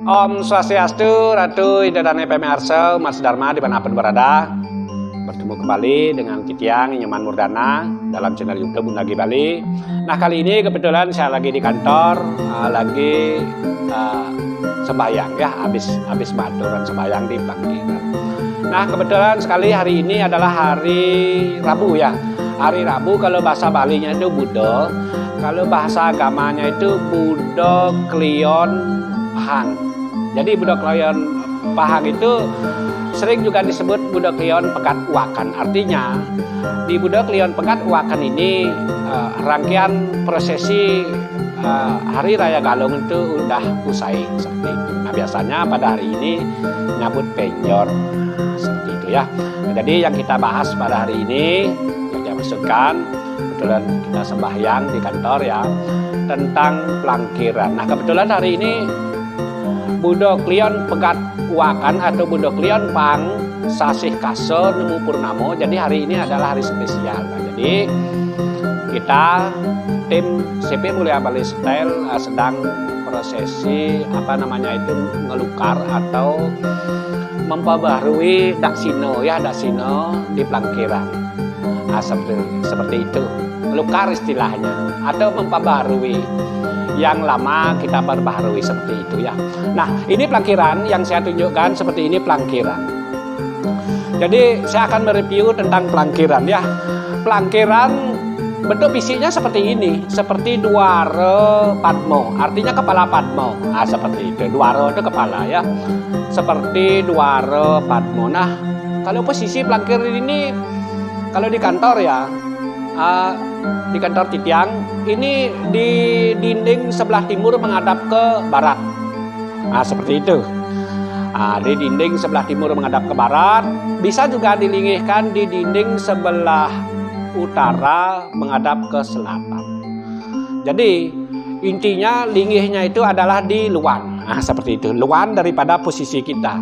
Om Swastiastu, Ratu Idadane Pemirsa, Mas Dharma dimanapun berada. Bertemu kembali dengan Titiang Nyoman Murdana dalam channel YouTube Undagi Bali. Nah, kali ini kebetulan saya lagi di kantor, lagi sembahyang ya, habis baturan sembahyang di Plangkiran. Nah, kebetulan sekali hari ini adalah hari Rabu ya. Hari Rabu kalau bahasa Balinya itu Budo, kalau bahasa agamanya itu Budo Klion Pahang. Jadi Budo Klion Pahang itu sering juga disebut Budo Klion Pekat Uakan. Artinya di Budo Klion Pekat Uakan ini rangkaian prosesi Hari Raya Galung itu udah usai seperti itu. Nah, biasanya pada hari ini nyambut penjor seperti itu ya. Nah, jadi yang kita bahas pada hari ini yang saya maksudkan, kebetulan kita sembahyang di kantor ya, tentang Plangkiran. Nah, kebetulan hari ini Budo Klion Pekat Uakan atau Budo Klion Pang Sasih Kaso Nemu Purnamo. Jadi hari ini adalah hari spesial. Nah, jadi kita tim CP Mulia Bali Style sedang prosesi ngelukar atau memperbaharui daksino ya, daksino di Plangkiran. Nah, seperti itu, melukar istilahnya atau memperbaharui yang lama kita perbaharui seperti itu ya. Nah, ini Plangkiran yang saya tunjukkan seperti ini Plangkiran. Jadi saya akan mereview tentang Plangkiran ya. Plangkiran bentuk fisiknya seperti ini, seperti Dwara Padmo, artinya kepala Padmo. Nah, seperti itu. Dwara itu kepala ya. Seperti Dwara Padmo. Nah, kalau posisi Plangkiran ini kalau di kantor ya, di kantor Titiang ini di dinding sebelah timur menghadap ke barat. Nah, seperti itu. Nah, di dinding sebelah timur menghadap ke barat, bisa juga dilingihkan di dinding sebelah utara menghadap ke selatan. Jadi intinya lingihnya itu adalah di luan. Nah, seperti itu, luan daripada posisi kita.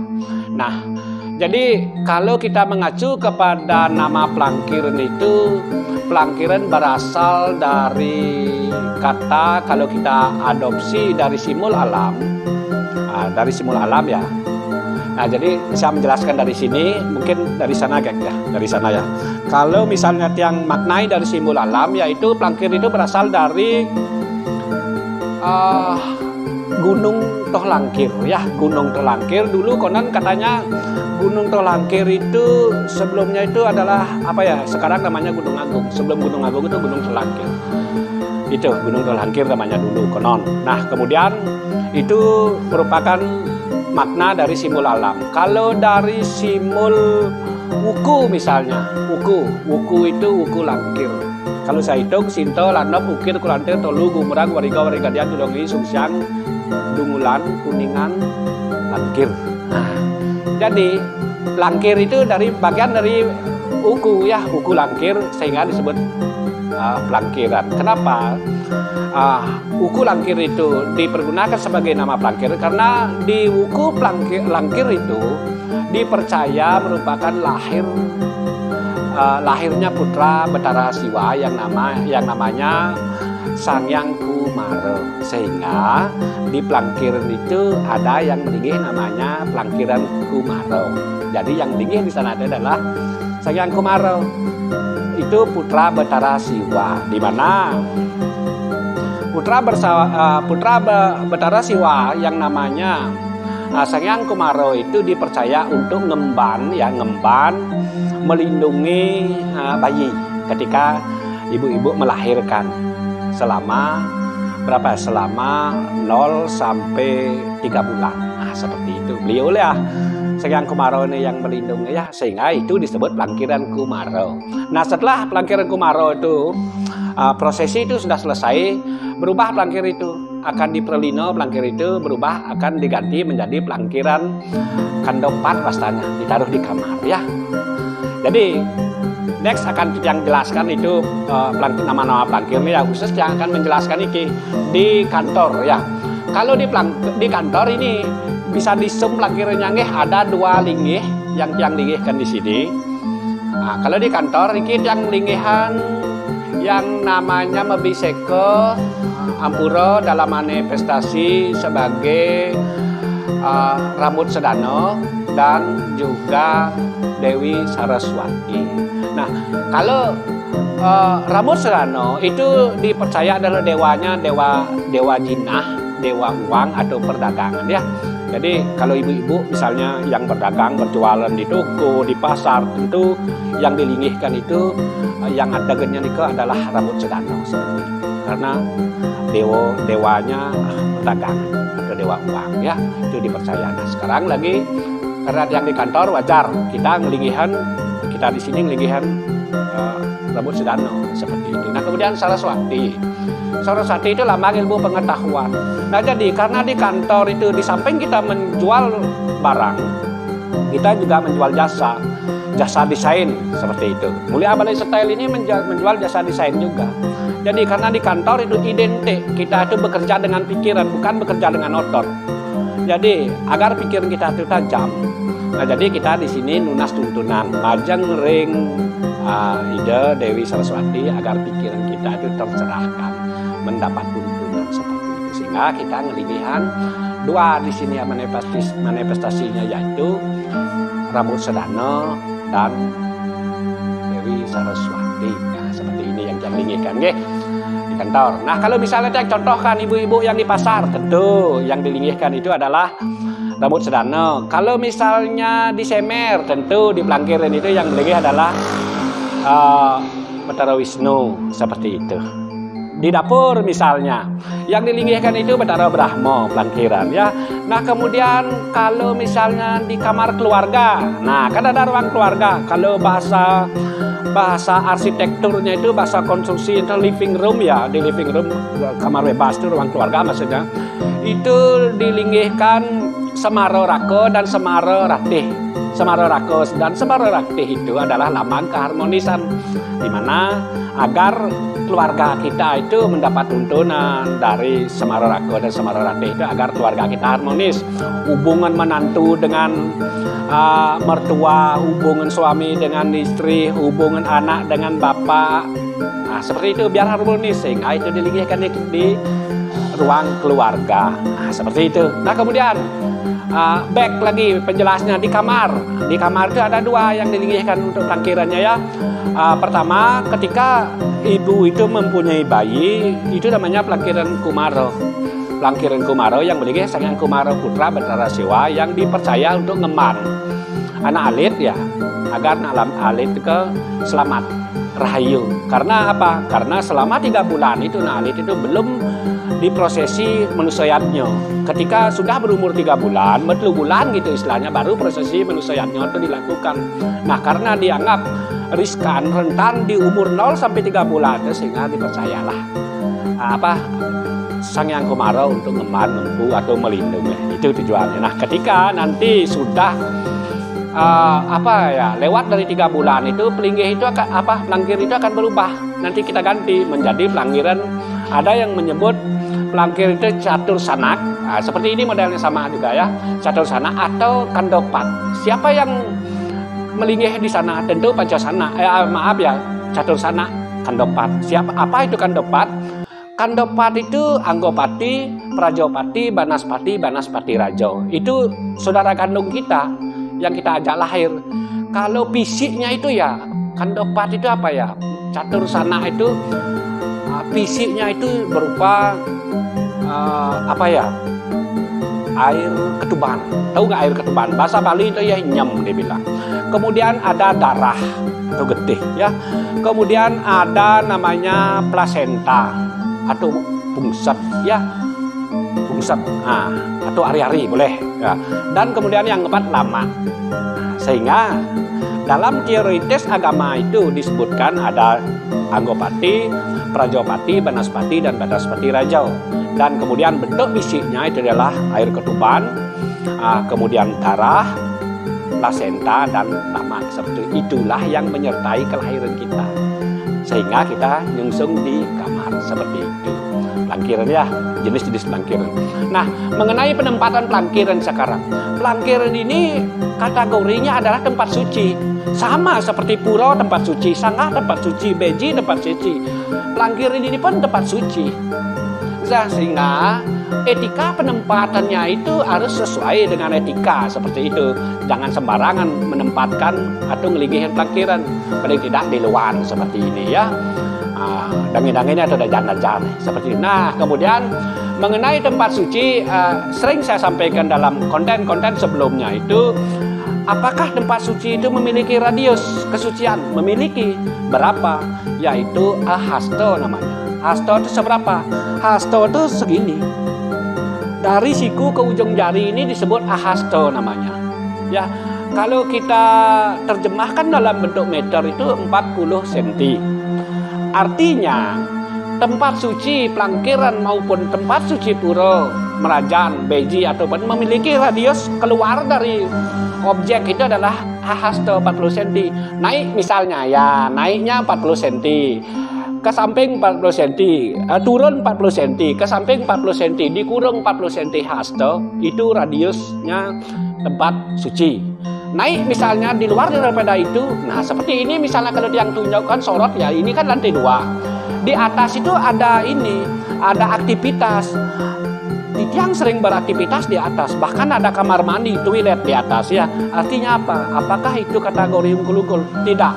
Nah, jadi kalau kita mengacu kepada nama Plangkiran itu, Plangkiran berasal dari kata, kalau kita adopsi dari simul alam, dari simul alam ya. Nah, jadi saya menjelaskan dari sini, mungkin dari sana ya, dari sana ya. Kalau misalnya yang maknai dari simul alam, yaitu Plangkiran itu berasal dari Gunung Tohlangkir ya, Gunung Tohlangkir. Dulu konon katanya Gunung Tohlangkir itu sebelumnya itu adalah apa ya? Sekarang namanya Gunung Agung. Sebelum Gunung Agung itu Gunung Tohlangkir. Itu Gunung Tohlangkir namanya dulu konon. Nah, kemudian itu merupakan makna dari simul alam. Kalau dari simul wuku misalnya, wuku itu wuku langkir. Kalau saya hitung sinto lanop ukir kulantir tolu gumurang wariga warigadian dulongi sungsyang dungulan kuningan langkir. Nah, jadi langkir itu dari bagian dari uku ya, uku langkir, sehingga disebut Plangkiran. Kenapa uku langkir itu dipergunakan sebagai nama Plangkir? Karena di uku langkir itu dipercaya merupakan lahirnya putra Betara Siwa yang namanya Sangyang Kumara. Sehingga di Plangkiran itu ada yang melinggih namanya Plangkiran Kumara. Jadi yang melinggih di sana adalah Sangyang Kumara. Itu putra Betara Siwa, di mana putra Betara Siwa yang namanya Sangyang Kumara itu dipercaya untuk ngemban melindungi bayi ketika ibu-ibu melahirkan selama 0 sampai 3 bulan. Nah, seperti itu. Beliau ya Sangyang Kumara ini yang melindungi ya, sehingga itu disebut Plangkiran Kumara. Nah, setelah Plangkiran Kumara itu prosesi itu sudah selesai, berubah Plangkir itu akan diperlino, Plangkir itu berubah akan diganti menjadi Plangkiran Kandopat pastanya, ditaruh di kamar ya. Jadi next akan yang jelaskan itu nama-nama Plangkir ya, khusus yang akan menjelaskan ini di kantor ya. Kalau di kantor ini bisa disum Plangkirannya nggih, ada 2 linggih yang linggihkan di sini. Nah, kalau di kantor ini yang linggihan yang namanya Mebiseke Ampura dalam manifestasi sebagai Rambut Sedana dan juga Dewi Saraswati. Nah, kalau Rambut Sedana itu dipercaya adalah dewanya dewa jinah, dewa uang atau perdagangan ya. Jadi kalau ibu-ibu misalnya yang berdagang, berjualan di toko, di pasar, tentu yang dilingihkan itu yang ada gennya itu adalah Rambut Sedana seperti itu. Karena dewanya perdagangan atau dewa uang ya, itu dipercaya. Nah, sekarang lagi karena yang di kantor wajar kita ngelingihan, kita di sini ngelingihan Rambut Sedana seperti itu. Nah, kemudian Saraswati itu lambang ilmu pengetahuan. Nah, jadi karena di kantor itu di samping kita menjual barang, kita juga menjual jasa desain seperti itu. Mulia Balai Style ini menjual jasa desain juga. Jadi karena di kantor itu identik kita itu bekerja dengan pikiran, bukan bekerja dengan otot. Jadi agar pikiran kita itu tajam. Nah, jadi kita di sini lunas tuntunan, majeng ring ide Dewi Saraswati agar pikiran kita itu tercerahkan, mendapat tuntunan seperti itu. Sehingga kita ngelihat dua di sini yang manifestasinya yaitu Rambut Sedana dan Dewi Saraswati. Nah, seperti ini yang diinginkan di kantor. Nah, kalau misalnya yang contohkan ibu-ibu yang di pasar, tentu yang dilingihkan itu adalah Rambut Sedana. Kalau misalnya di Semer, tentu di Pelangkiran itu yang dilingih adalah Bathara Wisnu seperti itu. Di dapur misalnya yang dilingihkan itu Bathara Brahma Pelangkiran ya. Nah, kemudian kalau misalnya di kamar keluarga, nah kan ada ruang keluarga. Kalau bahasa arsitekturnya itu bahasa konstruksi itu living room ya, di living room kamar bebas itu ruang keluarga maksudnya. Itu dilingihkan Semaro Rako dan Semaro Ratih. Semaro Rako dan Semaro Ratih itu adalah lambang keharmonisan, di mana agar keluarga kita itu mendapat tuntunan dari Semaro Rako dan Semaro Ratih itu agar keluarga kita harmonis. Hubungan menantu dengan mertua, hubungan suami dengan istri, hubungan anak dengan bapak. Nah, seperti itu biar harmonis, sehingga itu dilingihkan di ruang keluarga. Nah, seperti itu. Nah, kemudian back lagi penjelasnya di kamar. Di kamar itu ada dua yang dilingihkan untuk pelangkirannya ya. Pertama, ketika ibu itu mempunyai bayi, itu namanya pelangkiran Kumaro. Pelangkiran Kumaro yang melingih Sang Hyang Kumaro putra Bathara Siwa yang dipercaya untuk ngemban anak alit ya, agar anak alit ke selamat rahayu. Karena apa? Karena selama 3 bulan itu anak alit itu belum diprosesi menusayatnya. Ketika sudah berumur 3 bulan, 40 bulan gitu istilahnya, baru prosesi menusayatnya itu dilakukan. Nah, karena dianggap riskan, rentan di umur 0 sampai 3 bulan, sehingga dipercayalah Sang Hyang Kumaro untuk ngemban, mempu atau melindungi. Itu tujuannya. Nah, ketika nanti sudah lewat dari 3 bulan itu pelinggih itu akan pelangkir itu akan berubah. Nanti kita ganti menjadi pelangkiran, ada yang menyebut pelangkir itu catur sanak. Nah, seperti ini modelnya sama juga ya, catur sanak atau kandopat. Siapa yang melinggih di sana? Tentu Pancasana. Catur sanak, kandopat. Apa itu kandopat? Kandopat itu Anggopati, Prajopati, Banaspati Rajo. Itu saudara kandung kita yang kita ajak lahir. Kalau fisiknya itu ya, kandopat itu apa ya? Catur sanak itu fisiknya itu berupa air ketuban. Tahu nggak air ketuban? Bahasa Bali itu ya nyem dibilang. Kemudian ada darah atau getih ya. Kemudian ada namanya plasenta atau bungsat ya. Bungsat. Atau ari-ari boleh ya. Dan kemudian yang keempat lama. Sehingga dalam teoritis agama itu disebutkan ada Anggopati, Prajopati, Banaspati, dan Banaspati Rajo. Dan kemudian bentuk fisiknya itu adalah air ketuban, kemudian darah, plasenta, dan lama. Seperti itulah yang menyertai kelahiran kita. Sehingga kita nyungsung di kamar seperti itu. Pelangkiran ya, jenis-jenis pelangkiran. Nah, mengenai penempatan pelangkiran sekarang. Pelangkiran ini kategorinya adalah tempat suci. Sama seperti pura tempat suci, sangah tempat suci, beji tempat suci. Pelangkiran ini pun tempat suci. Sehingga etika penempatannya itu harus sesuai dengan etika seperti itu. Jangan sembarangan menempatkan atau ngeligihin parkiran, paling tidak di luar seperti ini ya. Dangi-danginya atau dajan-dajan seperti itu. Nah, kemudian mengenai tempat suci, sering saya sampaikan dalam konten-konten sebelumnya itu, apakah tempat suci itu memiliki radius kesucian? Memiliki. Berapa? Yaitu hasto namanya. Hasto itu seberapa? Hasto itu segini. Dari siku ke ujung jari ini disebut ahasto namanya. Ya, kalau kita terjemahkan dalam bentuk meter itu 40 cm. Artinya tempat suci pelangkiran maupun tempat suci pura, merajan, beji ataupun memiliki radius keluar dari objek itu adalah hasto 40 cm. Naik misalnya ya, naiknya 40 cm. Ke samping 40 cm, turun 40 cm, ke samping 40 cm, dikurung 40 cm hasto, itu radiusnya tempat suci. Naik misalnya di luar daripada itu, nah seperti ini misalnya kalau yang tunjukkan sorot ya, ini kan lantai 2. Di atas itu ada ini, ada aktivitas. Tiang sering beraktivitas di atas, bahkan ada kamar mandi, toilet di atas ya. Artinya apa? Apakah itu kategori ungkul-ungkul? Tidak.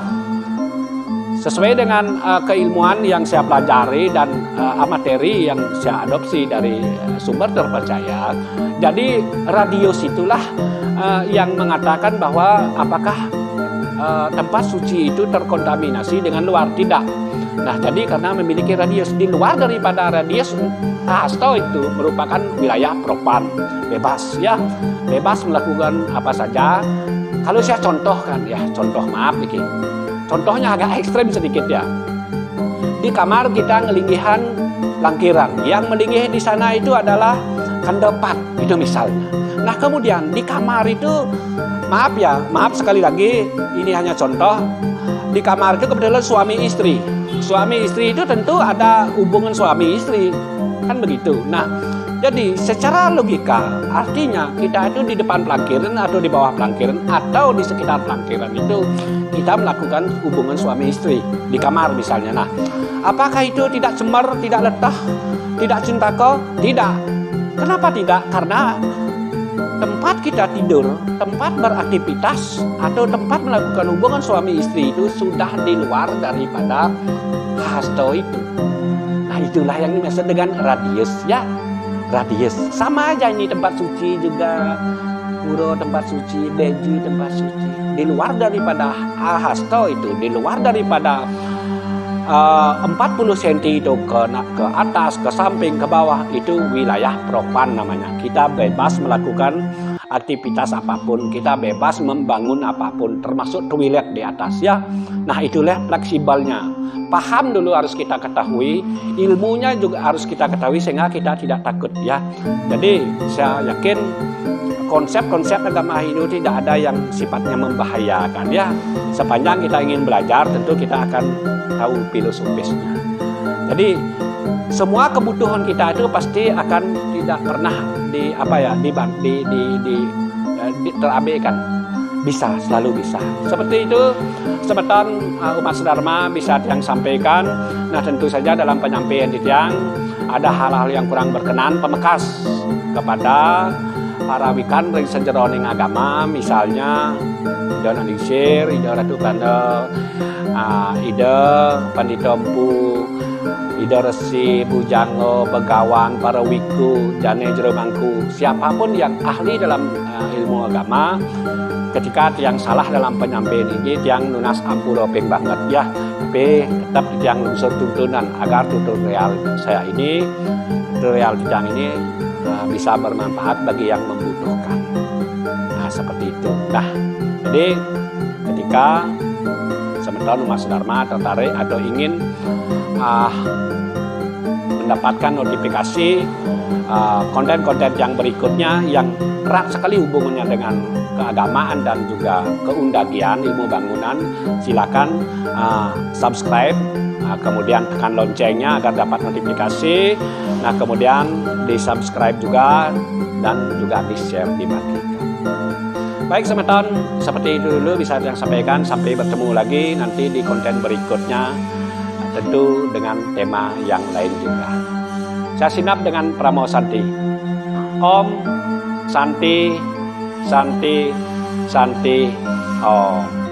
Sesuai dengan keilmuan yang saya pelajari dan materi yang saya adopsi dari sumber terpercaya. Jadi radius itulah yang mengatakan bahwa apakah tempat suci itu terkontaminasi dengan luar. Tidak. Nah, jadi karena memiliki radius, di luar daripada radius hasto itu merupakan wilayah propan, bebas ya, bebas melakukan apa saja. Kalau saya contohkan ya, contoh maaf nih, contohnya agak ekstrem sedikit ya. Di kamar kita ngelinggihan langkiran, yang melinggih di sana itu adalah kandepat itu misalnya. Nah kemudian di kamar itu, maaf ya, maaf sekali lagi, ini hanya contoh. Di kamar itu kebetulan suami istri. Suami istri itu tentu ada hubungan suami istri, kan begitu. Nah, jadi secara logika artinya kita itu di depan pelangkiran atau di bawah pelangkiran atau di sekitar pelangkiran itu kita melakukan hubungan suami istri di kamar misalnya. Nah, apakah itu tidak cemar, tidak letah, tidak cintako? Tidak. Kenapa tidak? Karena tempat kita tidur, tempat beraktivitas atau tempat melakukan hubungan suami istri itu sudah di luar daripada hasto itu. Nah, itulah yang dimaksud dengan radius ya. Radius sama aja, ini tempat suci juga, pura tempat suci, beji tempat suci, di luar daripada hasto itu, di luar daripada 40 cm itu ke atas, ke samping, ke bawah, itu wilayah propan namanya. Kita bebas melakukan aktivitas apapun, kita bebas membangun apapun, termasuk toilet di atas ya. Nah itulah fleksibelnya. Paham dulu harus kita ketahui, ilmunya juga harus kita ketahui sehingga kita tidak takut ya. Jadi saya yakin konsep-konsep agama Hindu tidak ada yang sifatnya membahayakan ya. Sepanjang kita ingin belajar tentu kita akan tahu filosofisnya. Jadi semua kebutuhan kita itu pasti akan tidak pernah terabaikan. Bisa, selalu bisa. Seperti itu semeton umat sedharma bisa Tiang sampaikan. Nah tentu saja dalam penyampaian di Tiang ada hal-hal yang kurang berkenan, pemekas kepada para wikan ring senjeroning agama, misalnya Ida Naningsir, Ida Ratu Banda, Ida Pandita Empu, Ida Resi, Bujanggo, Begawang, para wiku, jane jero mangku, siapapun yang ahli dalam ilmu agama, ketika Tiang salah dalam penyampaian ini, Tiang nunas ampura ping banget ya, tapi tetap Tiang lungsur tuntunan agar tutorial saya ini, tutorial Tiang ini bisa bermanfaat bagi yang membutuhkan. Nah seperti itu. Nah jadi ketika semeton umat sedharma tertarik atau ingin mendapatkan notifikasi konten-konten yang berikutnya yang erat sekali hubungannya dengan keagamaan dan juga keundagian ilmu bangunan, silakan subscribe, kemudian tekan loncengnya agar dapat notifikasi. Nah kemudian di subscribe juga dan juga di share, dibagikan. Baik semeton, seperti itu dulu bisa yang sampaikan. Sampai bertemu lagi nanti di konten berikutnya, tentu dengan tema yang lain juga. Saya sinap dengan Pramo Santi. Om Santi, Santi, Santi, Om.